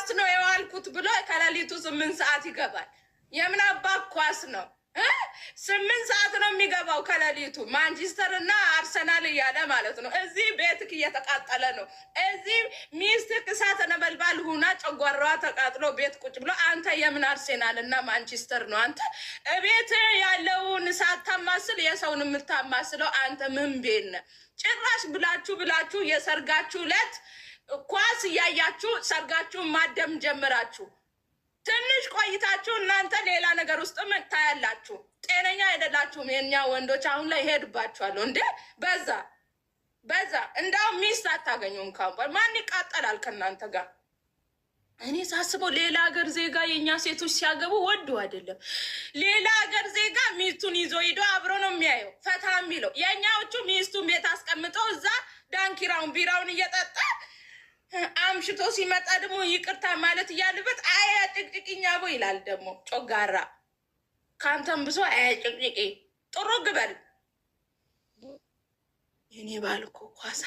ኳስ ነው የዋልኩት ብሎ ከሌሊቱ 8 ሰዓት ይገባል። የምን አባ ኳስ ነው? 8 ሰዓት ነው የሚገባው ከሌሊቱ ማንቸስተር እና አርሰናል እያለ ማለት ነው። እዚህ ቤትክ እየተቃጠለ ነው። እዚህ ሚስትክ እሳተ ነበልባል ሁና ጨጓራዋ ተቃጥሎ ቤት ቁጭ ብሎ አንተ የምን አርሴናል እና ማንቸስተር ነው? አንተ ቤት ያለውን እሳት ታማስል የሰውን የምታማስለው አንተ ምን ቤት ነህ? ጭራሽ ብላችሁ የሰርጋችሁ ዕለት ኳስ እያያችሁ ሰርጋችሁን ማደም ጀምራችሁ ትንሽ ቆይታችሁ እናንተ ሌላ ነገር ውስጥ ታያላችሁ። ጤነኛ አይደላችሁም። የኛ ወንዶች አሁን ላይ ሄድባችኋለሁ እንዴ! በዛ እንዳው ሚስት አታገኙም። ካምባል ማን ይቃጠላል ከእናንተ ጋር? እኔ ሳስበው ሌላ ሀገር ዜጋ የኛ ሴቶች ሲያገቡ ወዱ አይደለም። ሌላ ሀገር ዜጋ ሚስቱን ይዞ ሂዶ አብሮ ነው የሚያየው ፈታ የሚለው። የኛዎቹ ሚስቱን ቤት አስቀምጠው እዛ ዳንኪራውን ቢራውን እየጠጣ አምሽቶ ሲመጣ ደግሞ ይቅርታ ማለት እያለበት አያ ጭቅጭቅኛ ቦ ይላል። ደግሞ ጮጋራ ካንተም ብሶ አያ ጭቅጭቄ ጥሩ ግበል። የኔ ባል እኮ ኳስ